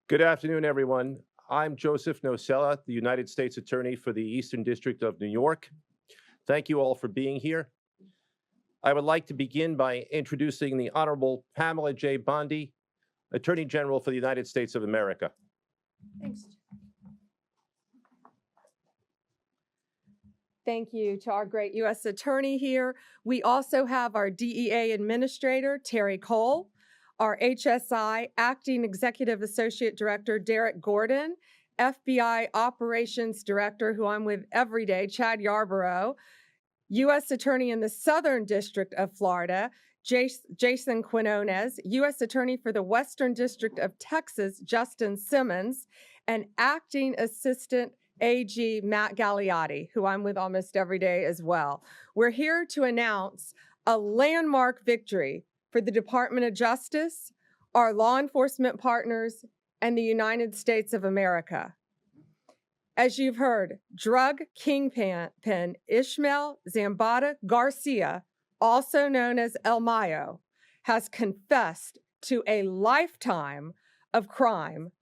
Good afternoon, everyone. I'm Joseph Nocella, the United States Attorney for the Eastern District of New York. Thank you all for being here. I would like to begin by introducing the Honorable Pamela J. Bondi, Attorney General for the United States of America. Thanks. Thank you to our great U.S. Attorney here. We also have our DEA Administrator, Terry Cole, our HSI Acting Executive Associate Director, Derek Gordon, FBI Operations Director, who I'm with every day, Chad Yarborough, U.S. Attorney in the Southern District of Florida, Jason Quinones, U.S. Attorney for the Western District of Texas, Justin Simmons, and Acting Assistant AG Matt Gagliotti, who I'm with almost every day as well. We're here to announce a landmark victory for the Department of Justice, our law enforcement partners, and the United States of America. As you've heard, drug kingpin Ishmael Zambada Garcia, also known as El Mayo, has confessed to a lifetime of crime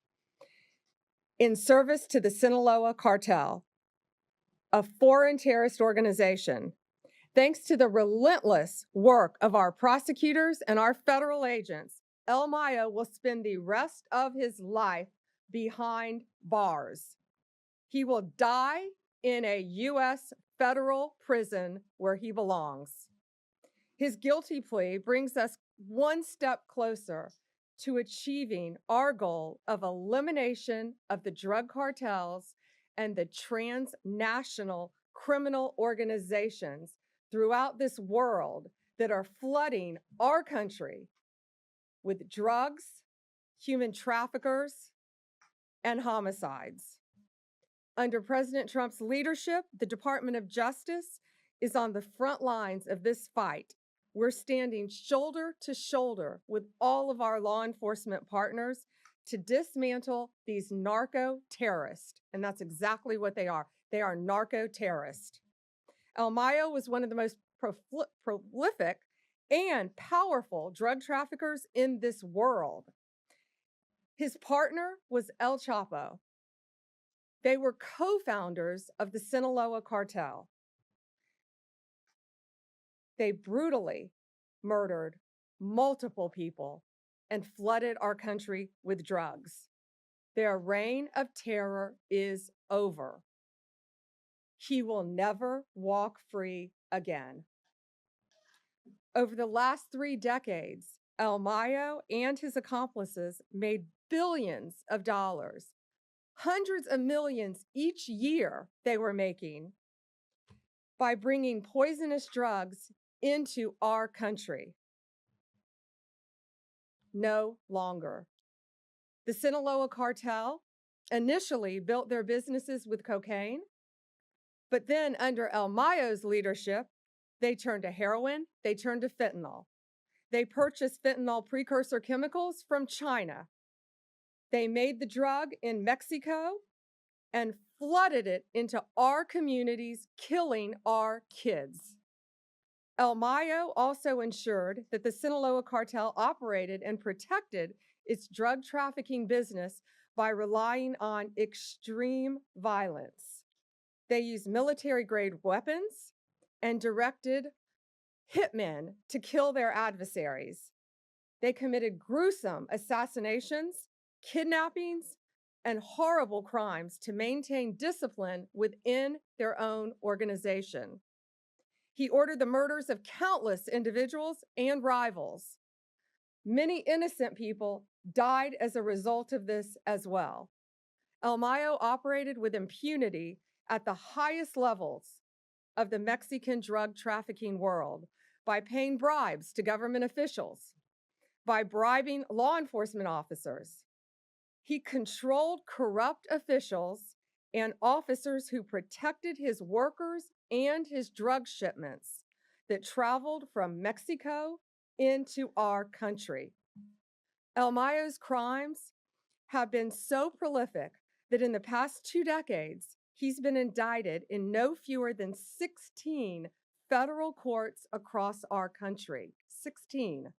in service to the Sinaloa cartel, a foreign terrorist organization. Thanks to the relentless work of our prosecutors and our federal agents, El Mayo will spend the rest of his life behind bars. He will die in a U.S. federal prison where he belongs. His guilty plea brings us one step closer to achieving our goal of elimination of the drug cartels and the transnational criminal organizations throughout this world that are flooding our country with drugs, human traffickers, and homicides. Under President Trump's leadership, the Department of Justice is on the front lines of this fight. We're standing shoulder to shoulder with all of our law enforcement partners to dismantle these narco terrorists. And that's exactly what they are. They are narco terrorists. El Mayo was one of the most prolific and powerful drug traffickers in this world. His partner was El Chapo. They were co-founders of the Sinaloa cartel. They brutally murdered multiple people and flooded our country with drugs. Their reign of terror is over. He will never walk free again. Over the last 3 decades, El Mayo and his accomplices made billions of dollars, hundreds of millions each year they were making by bringing poisonous drugs into our country. No longer. The Sinaloa cartel initially built their businesses with cocaine, but then under El Mayo's leadership, they turned to heroin, they turned to fentanyl. They purchased fentanyl precursor chemicals from China. They made the drug in Mexico and flooded it into our communities, killing our kids. El Mayo also ensured that the Sinaloa cartel operated and protected its drug trafficking business by relying on extreme violence. They used military-grade weapons and directed hitmen to kill their adversaries. They committed gruesome assassinations, kidnappings, and horrible crimes to maintain discipline within their own organization. He ordered the murders of countless individuals and rivals. Many innocent people died as a result of this as well. El Mayo operated with impunity at the highest levels of the Mexican drug trafficking world by paying bribes to government officials, by bribing law enforcement officers. He controlled corrupt officials and officers who protected his workers and his drug shipments that traveled from Mexico into our country. El Mayo's crimes have been so prolific that in the past 2 decades, he's been indicted in no fewer than 16 federal courts across our country. 16.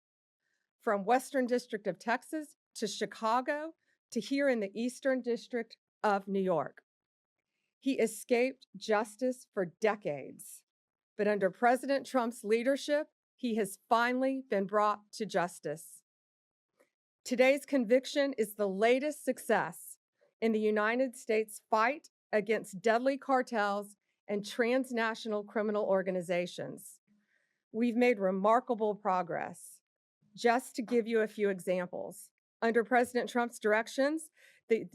From Western District of Texas to Chicago to here in the Eastern District of New York. He escaped justice for decades, but under President Trump's leadership, he has finally been brought to justice. Today's conviction is the latest success in the United States fight against deadly cartels and transnational criminal organizations. We've made remarkable progress. Just to give you a few examples, under President Trump's direction, the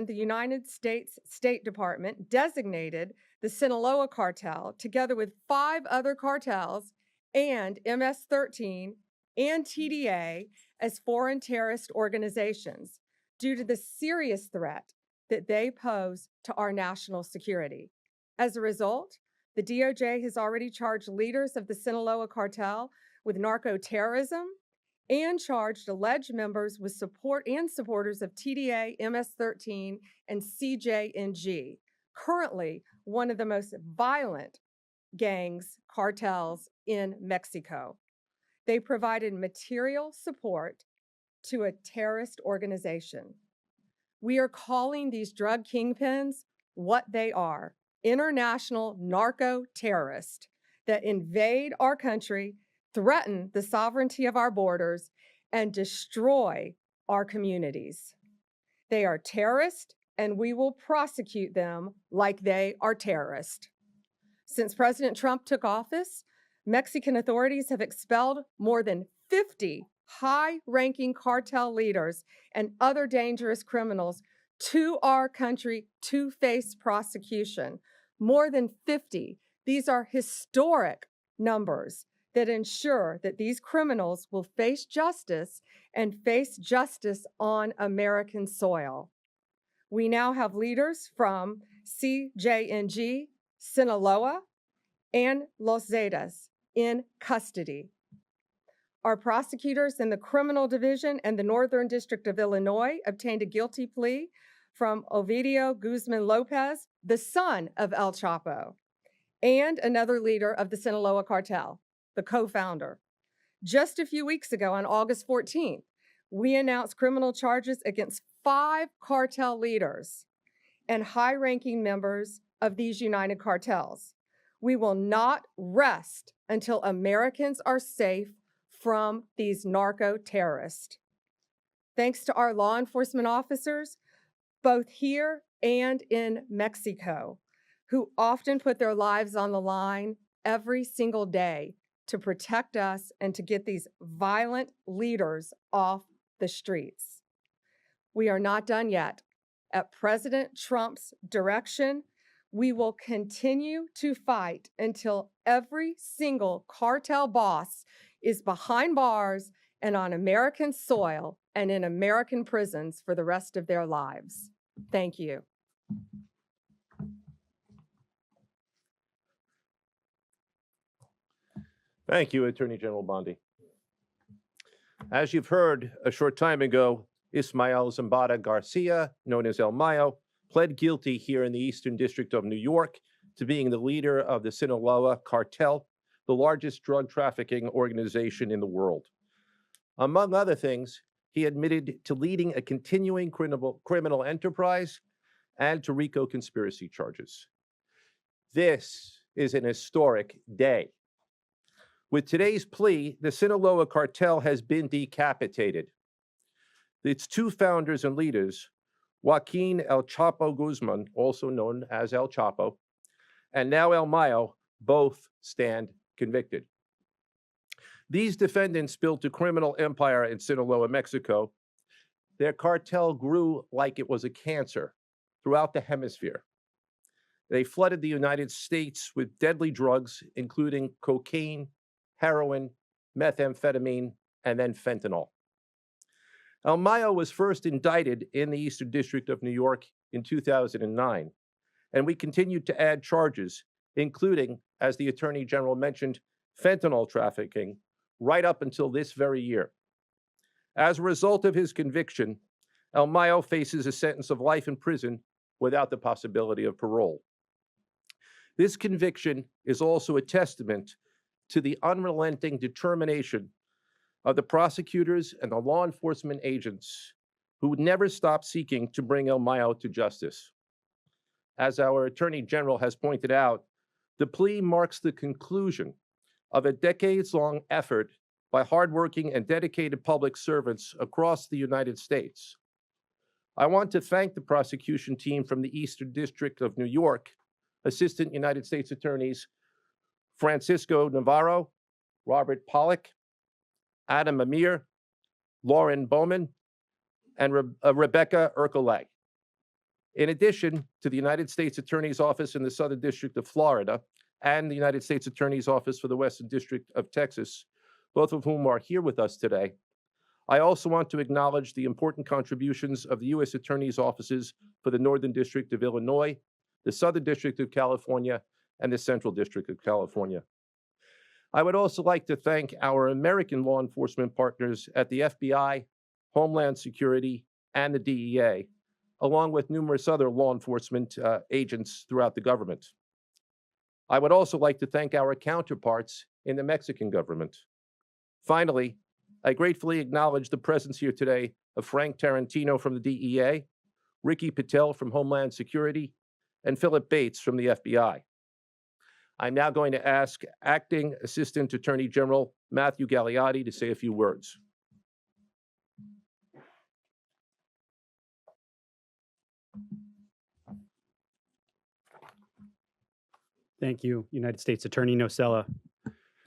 United States State Department designated the Sinaloa cartel, together with 5 other cartels and MS-13 and TDA, as foreign terrorist organizations due to the serious threat that they pose to our national security. As a result, the DOJ has already charged leaders of the Sinaloa cartel with narco-terrorism and charged alleged members with support and supporters of TDA, MS-13, and CJNG, currently one of the most violent cartels in Mexico. They provided material support to a terrorist organization. We are calling these drug kingpins what they are: international narco-terrorists that invade our country, threaten the sovereignty of our borders, and destroy our communities. They are terrorists, and we will prosecute them like they are terrorists. Since President Trump took office, Mexican authorities have expelled more than 50 high-ranking cartel leaders and other dangerous criminals to our country to face prosecution. More than 50. These are historic numbers that ensure that these criminals will face justice and face justice on American soil. We now have leaders from CJNG, Sinaloa, and Los Zetas in custody. Our prosecutors in the Criminal Division and the Northern District of Illinois obtained a guilty plea from Ovidio Guzman Lopez, the son of El Chapo, and another leader of the Sinaloa cartel, the co-founder. Just a few weeks ago, on August 14th, we announced criminal charges against 5 cartel leaders and high-ranking members of these united cartels. We will not rest until Americans are safe from these narco-terrorists. Thanks to our law enforcement officers, both here and in Mexico, who often put their lives on the line every single day to protect us and to get these violent leaders off the streets. We are not done yet. At President Trump's direction, we will continue to fight until every single cartel boss is behind bars and on American soil and in American prisons for the rest of their lives. Thank you. Thank you, Attorney General Bondi. As you've heard, a short time ago, Mayo Zambada Garcia, known as El Mayo, pled guilty here in the Eastern District of New York to being the leader of the Sinaloa cartel, the largest drug trafficking organization in the world. Among other things, he admitted to leading a continuing criminal enterprise and to RICO conspiracy charges. This is an historic day. With today's plea, the Sinaloa cartel has been decapitated. Its 2 founders and leaders, Joaquin El Chapo Guzman, also known as El Chapo, and now El Mayo, both stand convicted. These defendants built a criminal empire in Sinaloa, Mexico. Their cartel grew like it was a cancer throughout the hemisphere. They flooded the United States with deadly drugs, including cocaine, heroin, methamphetamine, and then fentanyl. El Mayo was first indicted in the Eastern District of New York in 2009, and we continued to add charges, including, as the Attorney General mentioned, fentanyl trafficking, right up until this very year. As a result of his conviction, El Mayo faces a sentence of life in prison without the possibility of parole. This conviction is also a testament to the unrelenting determination of the prosecutors and the law enforcement agents who never stopped seeking to bring El Mayo to justice. As our Attorney General has pointed out, the plea marks the conclusion of a decades-long effort by hardworking and dedicated public servants across the United States. I want to thank the prosecution team from the Eastern District of New York, Assistant United States Attorneys Francisco Navarro, Robert Pollack, Adam Amir, Lauren Bowman, and Rebecca Ercolay. In addition to the United States Attorney's Office in the Southern District of Florida and the United States Attorney's Office for the Western District of Texas, both of whom are here with us today, I also want to acknowledge the important contributions of the U.S. Attorney's Offices for the Northern District of Illinois, the Southern District of California, and the Central District of California. I would also like to thank our American law enforcement partners at the FBI, Homeland Security, and the DEA, along with numerous other law enforcement agents throughout the government. I would also like to thank our counterparts in the Mexican government. Finally, I gratefully acknowledge the presence here today of Frank Tarantino from the DEA, Ricky Patel from Homeland Security, and Philip Bates from the FBI. I'm now going to ask Acting Assistant Attorney General Matthew Galeotti to say a few words. Thank you, United States Attorney Nocella.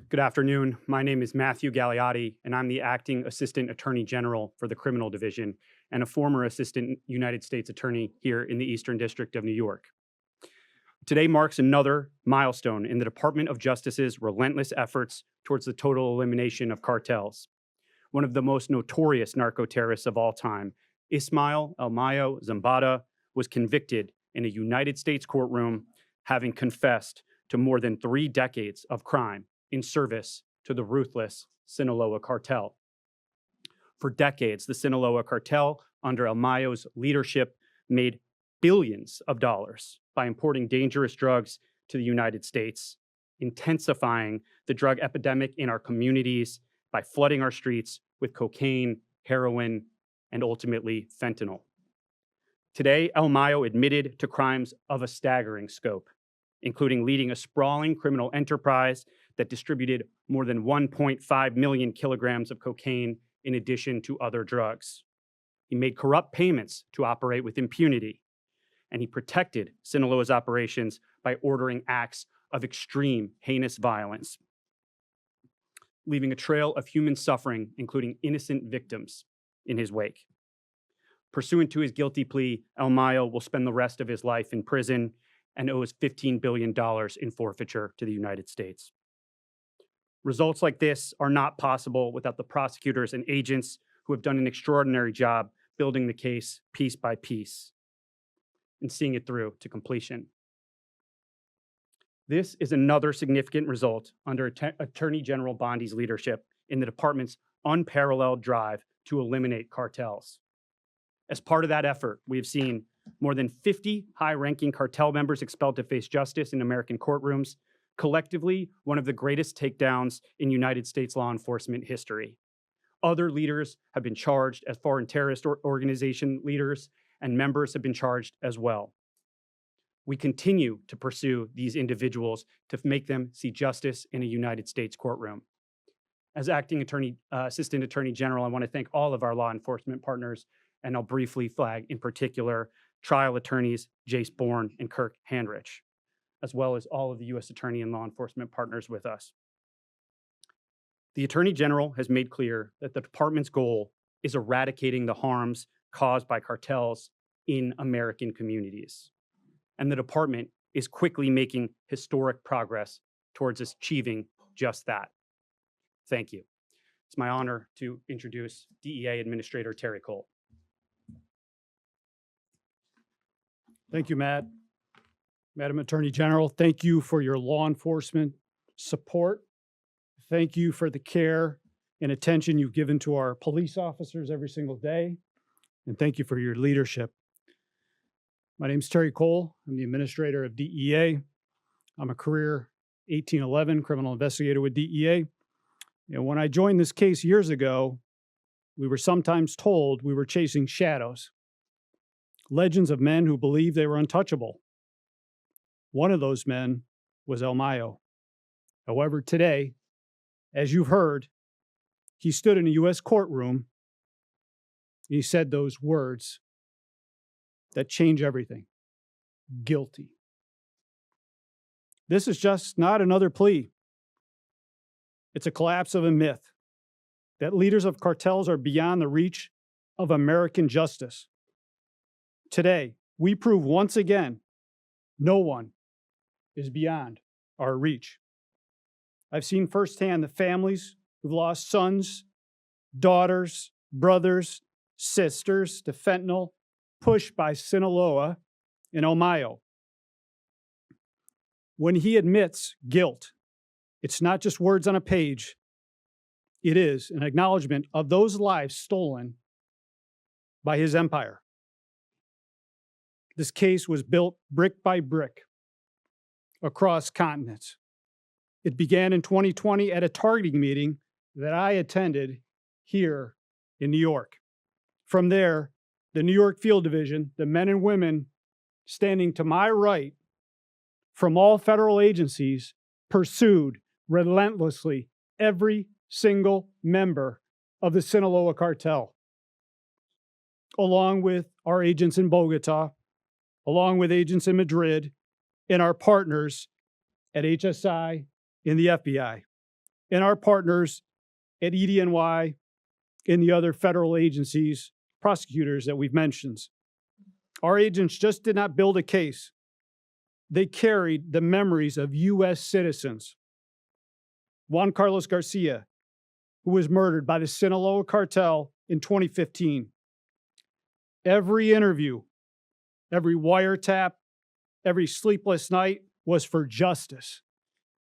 Good afternoon. My name is Matthew Galeotti, and I'm the Acting Assistant Attorney General for the Criminal Division and a former Assistant United States Attorney here in the Eastern District of New York. Today marks another milestone in the Department of Justice's relentless efforts towards the total elimination of cartels. One of the most notorious narco-terrorists of all time, Ismael El Mayo Zambada, was convicted in a United States courtroom, having confessed to more than 3 decades of crime in service to the ruthless Sinaloa cartel. For decades, the Sinaloa cartel, under El Mayo's leadership, made billions of dollars by importing dangerous drugs to the United States, intensifying the drug epidemic in our communities by flooding our streets with cocaine, heroin, and ultimately fentanyl. Today, El Mayo admitted to crimes of a staggering scope, including leading a sprawling criminal enterprise that distributed more than 1.5 million kilograms of cocaine in addition to other drugs. He made corrupt payments to operate with impunity, and he protected Sinaloa's operations by ordering acts of extreme, heinous violence, leaving a trail of human suffering, including innocent victims, in his wake. Pursuant to his guilty plea, El Mayo will spend the rest of his life in prison and owes $15 billion in forfeiture to the United States. Results like this are not possible without the prosecutors and agents who have done an extraordinary job building the case piece by piece and seeing it through to completion. This is another significant result under Attorney General Bondi's leadership in the department's unparalleled drive to eliminate cartels. As part of that effort, we have seen more than 50 high-ranking cartel members expelled to face justice in American courtrooms, collectively one of the greatest takedowns in United States law enforcement history. Other leaders have been charged as foreign terrorist organization leaders, and members have been charged as well. We continue to pursue these individuals to make them see justice in a United States courtroom. As Acting Assistant Attorney General, I want to thank all of our law enforcement partners, and I'll briefly flag in particular trial attorneys Jace Bourne and Kirk Handrich, as well as all of the U.S. Attorney and law enforcement partners with us. The Attorney General has made clear that the department's goal is eradicating the harms caused by cartels in American communities. And the department is quickly making historic progress towards achieving just that. Thank you. It's my honor to introduce DEA Administrator Terry Cole. Thank you, Matt. Madam Attorney General, thank you for your law enforcement support. Thank you for the care and attention you've given to our police officers every single day. And thank you for your leadership. My name is Terry Cole. I'm the administrator of DEA. I'm a career 1811 criminal investigator with DEA. And when I joined this case years ago, We were sometimes told we were chasing shadows, legends of men who believed they were untouchable. One of those men was El Mayo. However, today, as you've heard, he stood in a U.S. courtroom. He said those words that change everything: guilty. This is just not another plea. It's a collapse of a myth that leaders of cartels are beyond the reach of American justice. Today, we prove once again, no one is beyond our reach. I've seen firsthand the families who've lost sons, daughters, brothers, sisters to fentanyl, pushed by Sinaloa and El Mayo. When he admits guilt, it's not just words on a page. It is an acknowledgement of those lives stolen by his empire. This case was built brick by brick across continents. It began in 2020 at a targeting meeting that I attended here in New York. From there, the New York Field Division, the men and women standing to my right from all federal agencies, pursued relentlessly every single member of the Sinaloa cartel, along with our agents in Bogota, along with agents in Madrid, and our partners at HSI in the FBI, and our partners at EDNY and the other federal agencies, prosecutors that we've mentioned. Our agents just did not build a case. They carried the memories of U.S. citizens. Juan Carlos Garcia, who was murdered by the Sinaloa cartel in 2015. Every interview, every wiretap, every sleepless night was for justice.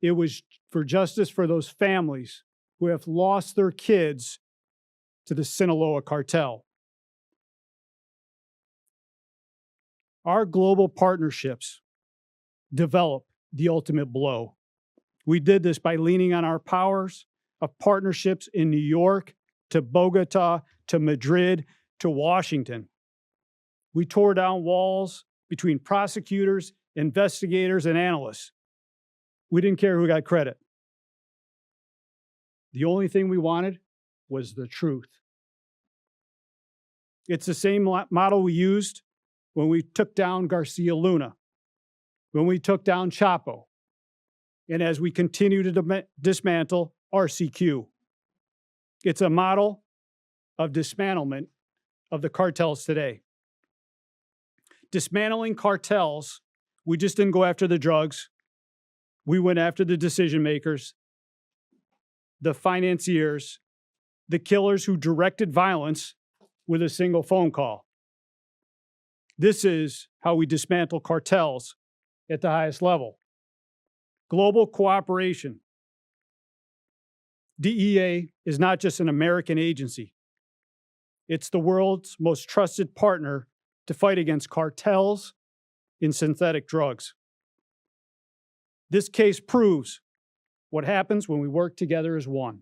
It was for justice for those families who have lost their kids to the Sinaloa cartel. Our global partnerships develop the ultimate blow. We did this by leaning on our powers of partnerships in New York, to Bogota, to Madrid, to Washington. We tore down walls between prosecutors, investigators, and analysts. We didn't care who got credit. The only thing we wanted was the truth. It's the same model we used when we took down Garcia Luna, when we took down Chapo, and as we continue to dismantle RCQ. It's a model of dismantlement of the cartels today. Dismantling cartels, we just didn't go after the drugs. We went after the decision makers, the financiers, the killers who directed violence with a single phone call. This is how we dismantle cartels at the highest level. Global cooperation. DEA is not just an American agency. It's the world's most trusted partner to fight against cartels in synthetic drugs. This case proves what happens when we work together as one.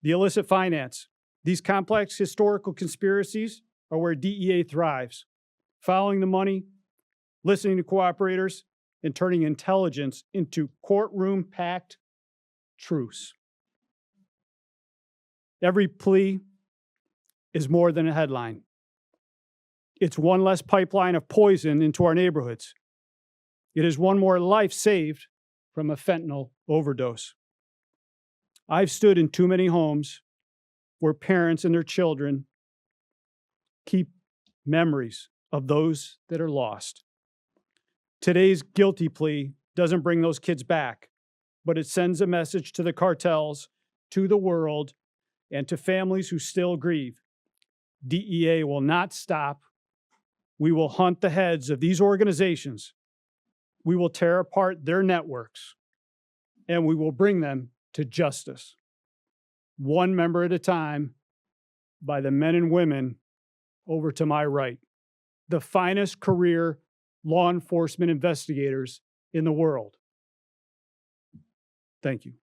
The illicit finance. These complex historical conspiracies are where DEA thrives, following the money, listening to cooperators, and turning intelligence into courtroom-packed truths. Every plea is more than a headline. It's one less pipeline of poison into our neighborhoods. It is one more life saved from a fentanyl overdose. I've stood in too many homes where parents and their children keep memories of those that are lost. Today's guilty plea doesn't bring those kids back, but it sends a message to the cartels, to the world, and to families who still grieve. DEA will not stop. We will hunt the heads of these organizations. We will tear apart their networks, and we will bring them to justice, one member at a time, by the men and women over to my right, the finest career law enforcement investigators in the world. Thank you.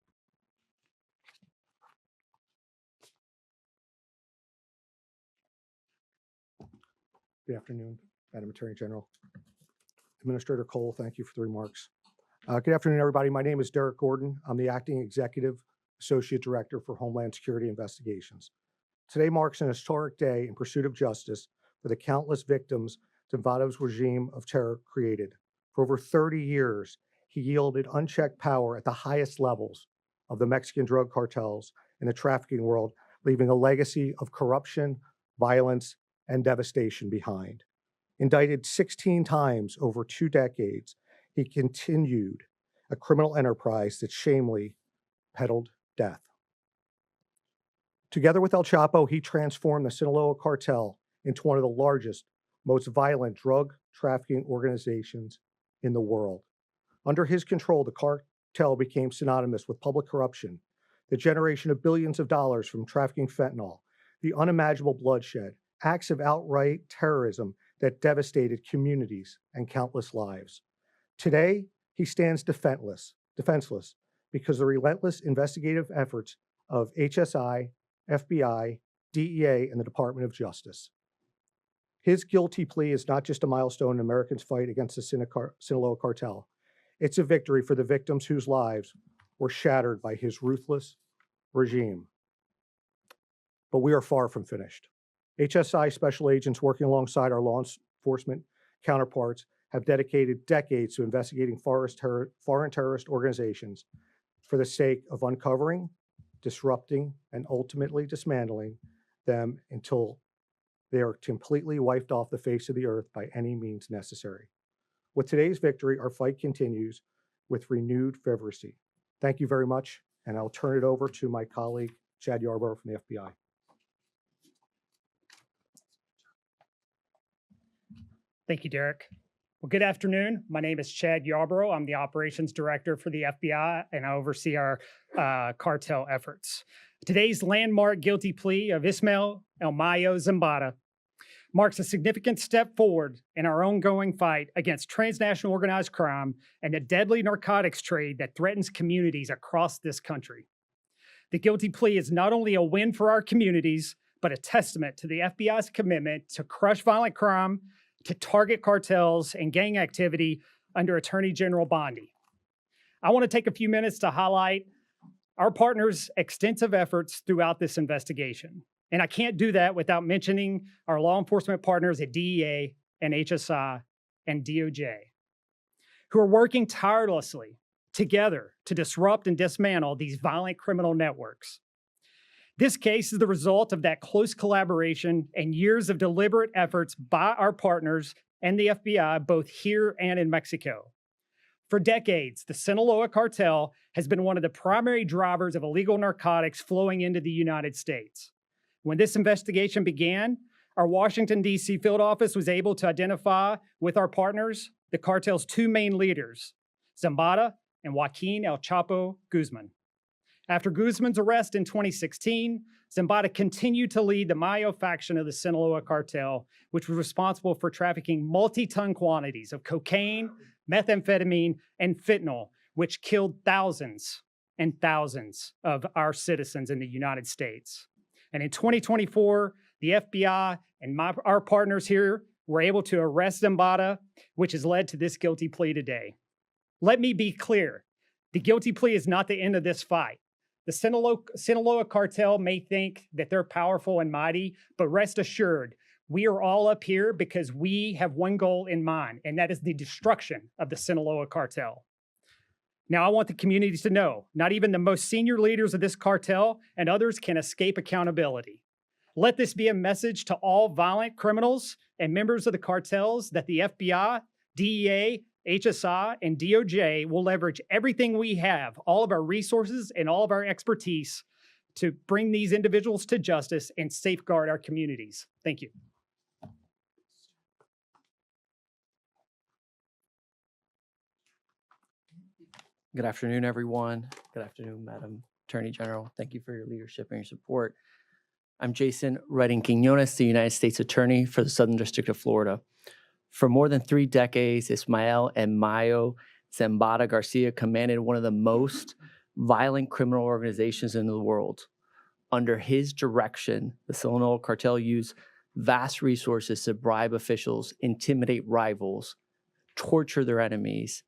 Good afternoon, Madam Attorney General. Administrator Cole, thank you for the remarks. Good afternoon, everybody. My name is Derek Gordon. I'm the Acting Executive Associate Director for Homeland Security Investigations. Today marks an historic day in pursuit of justice for the countless victims Zambada's regime of terror created. For over 30 years, he yielded unchecked power at the highest levels of the Mexican drug cartels and the trafficking world, leaving a legacy of corruption, violence, and devastation behind. Indicted 16 times over 2 decades, he continued a criminal enterprise that shamefully peddled death. Together with El Chapo, he transformed the Sinaloa cartel into one of the largest, most violent drug trafficking organizations in the world. Under his control, the cartel became synonymous with public corruption, the generation of billions of dollars from trafficking fentanyl, the unimaginable bloodshed, acts of outright terrorism that devastated communities and countless lives. Today, he stands defenseless because the relentless investigative efforts of HSI, FBI, DEA, and the Department of Justice. His guilty plea is not just a milestone in Americans' fight against the Sinaloa cartel. It's a victory for the victims whose lives were shattered by his ruthless regime. But we are far from finished. HSI special agents working alongside our law enforcement counterparts have dedicated decades to investigating foreign terrorist organizations for the sake of uncovering, disrupting, and ultimately dismantling them until they are completely wiped off the face of the earth by any means necessary. With today's victory, our fight continues with renewed fervency. Thank you very much, and I'll turn it over to my colleague, Chad Yarborough from the FBI. Thank you, Derek. Well, good afternoon. My name is Chad Yarborough. I'm the operations director for the FBI, and I oversee our cartel efforts. Today's landmark guilty plea of Ismael El Mayo Zambada marks a significant step forward in our ongoing fight against transnational organized crime and the deadly narcotics trade that threatens communities across this country. The guilty plea is not only a win for our communities, but a testament to the FBI's commitment to crush violent crime, to target cartels and gang activity under Attorney General Bondi. I want to take a few minutes to highlight our partners' extensive efforts throughout this investigation. And I can't do that without mentioning our law enforcement partners at DEA and HSI and DOJ, who are working tirelessly together to disrupt and dismantle these violent criminal networks. This case is the result of that close collaboration and years of deliberate efforts by our partners and the FBI, both here and in Mexico. For decades, the Sinaloa cartel has been one of the primary drivers of illegal narcotics flowing into the United States. When this investigation began, our Washington, D.C. field office was able to identify with our partners the cartel's 2 main leaders, Zambada and Joaquin El Chapo Guzman. After Guzman's arrest in 2016, Zambada continued to lead the Mayo faction of the Sinaloa cartel, which was responsible for trafficking multi-ton quantities of cocaine, methamphetamine, and fentanyl, which killed thousands and thousands of our citizens in the United States. And in 2024, the FBI and our partners here were able to arrest Zambada, which has led to this guilty plea today. Let me be clear. The guilty plea is not the end of this fight. The Sinaloa cartel may think that they're powerful and mighty, but rest assured, we are all up here because we have one goal in mind, and that is the destruction of the Sinaloa cartel. Now, I want the communities to know, not even the most senior leaders of this cartel and others can escape accountability. Let this be a message to all violent criminals and members of the cartels that the FBI, DEA, HSI, and DOJ will leverage everything we have, all of our resources and all of our expertise to bring these individuals to justice and safeguard our communities. Thank you. Good afternoon, everyone. Good afternoon, Madam Attorney General. Thank you for your leadership and your support. I'm Jason Redding Quinones, the United States Attorney for the Southern District of Florida. For more than 3 decades, Ismael and Mayo Zambada Garcia commanded one of the most violent criminal organizations in the world. Under his direction, the Sinaloa cartel used vast resources to bribe officials, intimidate rivals, torture their enemies,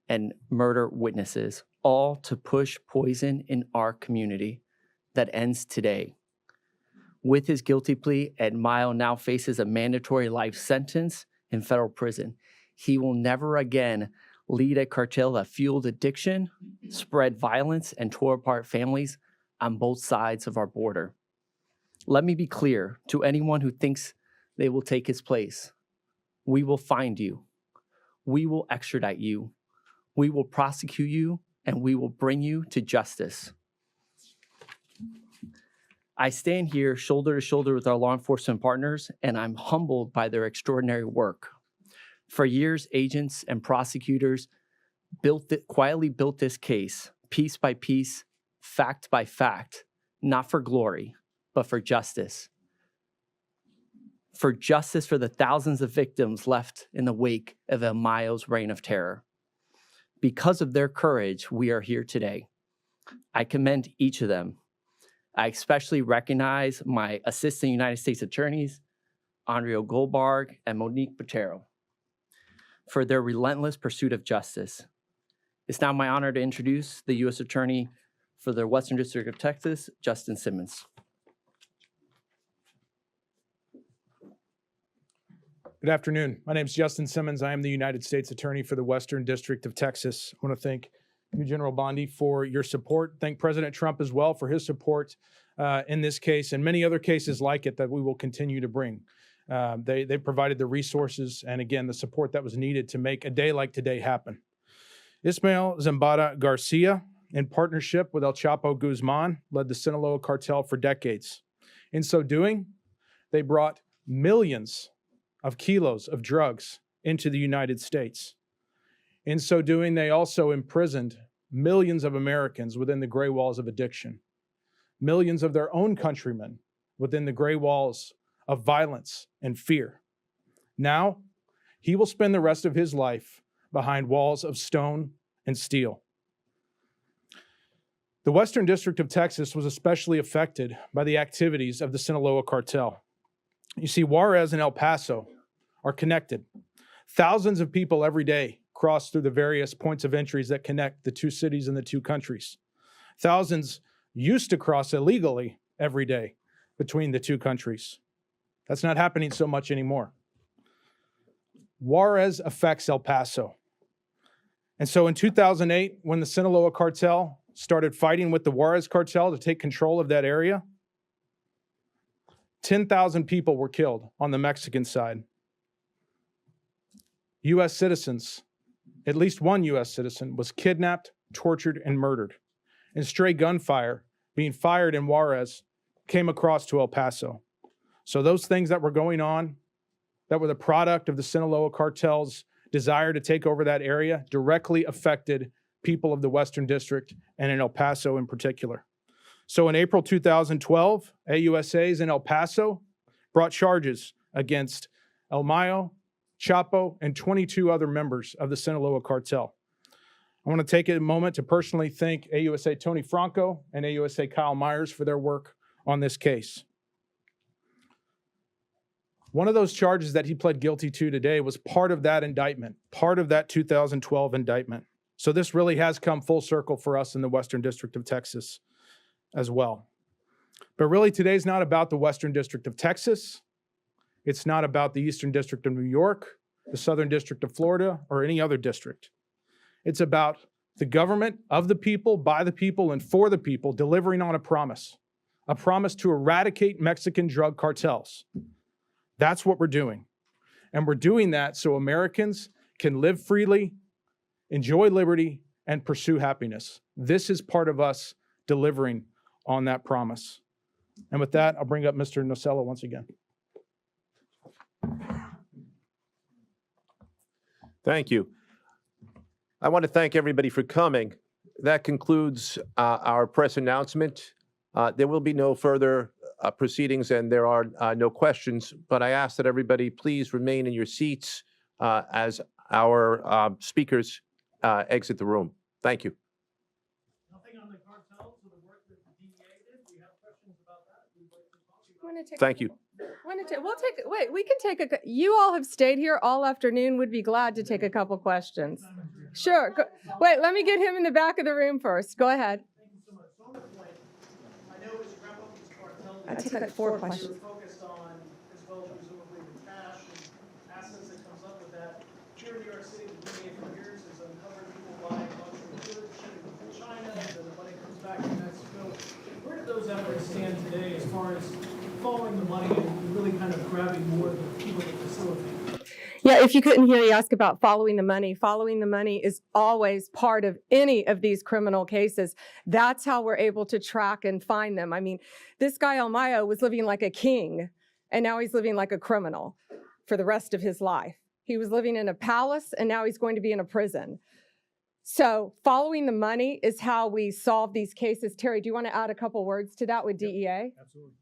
and murder witnesses, all to push poison in our community that ends today. With his guilty plea, Ed Mayo now faces a mandatory life sentence in federal prison. He will never again lead a cartel that fueled addiction, spread violence, and tore apart families on both sides of our border. Let me be clear to anyone who thinks they will take his place. We will find you. We will extradite you. We will prosecute you, and we will bring you to justice. I stand here shoulder to shoulder with our law enforcement partners, and I'm humbled by their extraordinary work. For years, agents and prosecutors quietly built this case, piece by piece, fact by fact, not for glory, but for justice. For justice for the thousands of victims left in the wake of El Mayo's reign of terror. Because of their courage, we are here today. I commend each of them. I especially recognize my Assistant United States Attorneys, Andrea Goldberg and Monique Botero, for their relentless pursuit of justice. It's now my honor to introduce the U.S. Attorney for the Western District of Texas, Justin Simmons. Good afternoon. My name is Justin Simmons. I am the United States Attorney for the Western District of Texas. I want to thank you, General Bondi, for your support. Thank President Trump as well for his support in this case and many other cases like it that we will continue to bring. They provided the resources and, again, the support that was needed to make a day like today happen. Mayo Zambada Garcia, in partnership with El Chapo Guzman, led the Sinaloa cartel for decades. In so doing, they brought millions of kilos of drugs into the United States. In so doing, they also imprisoned millions of Americans within the gray walls of addiction, millions of their own countrymen within the gray walls of violence and fear. Now, he will spend the rest of his life behind walls of stone and steel. The Western District of Texas was especially affected by the activities of the Sinaloa cartel. You see, Juarez and El Paso are connected. Thousands of people every day cross through the various points of entries that connect the two cities and the two countries. Thousands used to cross illegally every day between the two countries. That's not happening so much anymore. Juarez affects El Paso. And so in 2008, when the Sinaloa cartel started fighting with the Juarez cartel to take control of that area, 10,000 people were killed on the Mexican side. U.S. citizens, at least one U.S. citizen, was kidnapped, tortured, and murdered. And stray gunfire being fired in Juarez came across to El Paso. So those things that were going on, that were the product of the Sinaloa cartel's desire to take over that area, directly affected people of the Western District and in El Paso in particular. So in April 2012, AUSAs in El Paso brought charges against El Mayo, Chapo, and 22 other members of the Sinaloa cartel. I want to take a moment to personally thank AUSA Tony Franco and AUSA Kyle Myers for their work on this case. One of those charges that he pled guilty to today was part of that indictment, part of that 2012 indictment. So this really has come full circle for us in the Western District of Texas as well. But really, today's not about the Western District of Texas. It's not about the Eastern District of New York, the Southern District of Florida, or any other district. It's about the government of the people, by the people, and for the people delivering on a promise to eradicate Mexican drug cartels. That's what we're doing. And we're doing that so Americans can live freely, enjoy liberty, and pursue happiness. This is part of us delivering on that promise. And with that, I'll bring up Mr. Nocella once again. Thank you. I want to thank everybody for coming. That concludes our press announcement. There will be no further proceedings and there are no questions, but I ask that everybody please remain in your seats as our speakers exit the room. Thank you. Nothing on the cartels or the work that the DEA did? Do you have questions about that? You wanna take a Thank you. We can take you all have stayed here all afternoon. Would be glad to take a couple questions. Sure. Wait, let me get him in the back of the room first. Go ahead. I take like 4 questions. Focused on, as well as presumably the cash and assets that comes up with that. Here in New York City, the DA for years has uncovered people buying luxury goods, shipping them to China, and then the money comes back to Mexico. Where do those efforts stand today as far as following the money and really kind of grabbing more of the people that facilitate? Yeah, if you couldn't hear, you ask about following the money. Following the money is always part of any of these criminal cases. That's how we're able to track and find them. I mean, this guy El Mayo was living like a king, and now he's living like a criminal for the rest of his life. He was living in a palace, and now he's going to be in a prison. So following the money is how we solve these cases. Terry, do you want to add a couple words to that with DEA? Absolutely.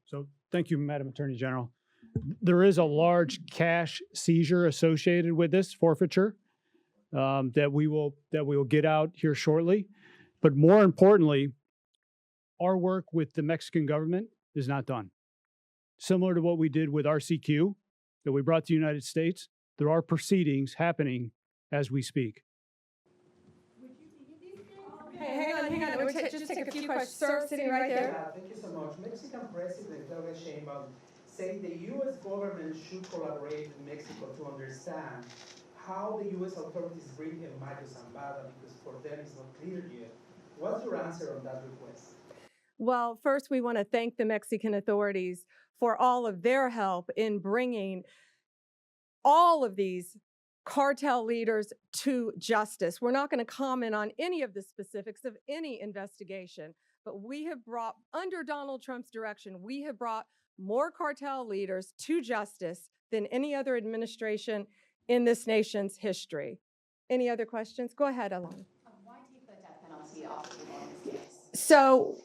So thank you, Madam Attorney General. There is a large cash seizure associated with this forfeiture that we will get out here shortly. But more importantly, our work with the Mexican government is not done. Similar to what we did with RCQ that we brought to the United States, there are proceedings happening as we speak. Hey, hang on. We'll just take a few questions. Sir, sitting right there. Yeah, thank you so much. Mexican President Claudia Sheinbaum said the U.S. government should collaborate with Mexico to understand how the U.S. authorities bring in Mayo Zambada, because for them it's not clear yet. What's your answer on that request? Well, first, we want to thank the Mexican authorities for all of their help in bringing all of these cartel leaders to justice. We're not going to comment on any of the specifics of any investigation, but we have brought, under Donald Trump's direction, we have brought more cartel leaders to justice than any other administration in this nation's history. Any other questions? Go ahead, Alana. Why take the death penalty off the table in this case? So,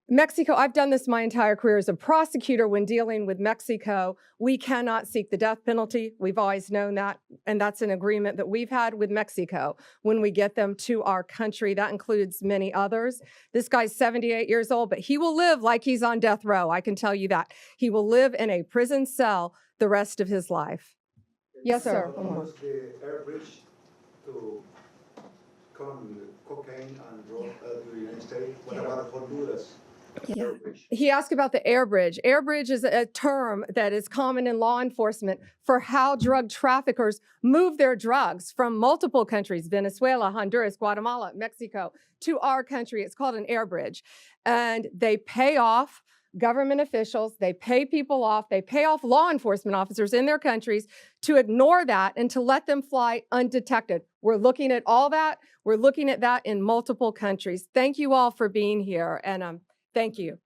Mexico, I've done this my entire career as a prosecutor. When dealing with Mexico, we cannot seek the death penalty. We've always known that, and that's an agreement that we've had with Mexico when we get them to our country. That includes many others. This guy's 78 years old, but he will live like he's on death row. I can tell you that. He will live in a prison cell the rest of his life. Yes, sir. Was the air bridge to come cocaine and drug to the United States? What about Honduras? Yeah. He asked about the air bridge. Air bridge is a term that is common in law enforcement for how drug traffickers move their drugs from multiple countries, Venezuela, Honduras, Guatemala, Mexico, to our country. It's called an air bridge. And they pay off government officials, they pay people off, they pay off law enforcement officers in their countries to ignore that and to let them fly undetected. We're looking at all that. We're looking at that in multiple countries. Thank you all for being here, and thank you.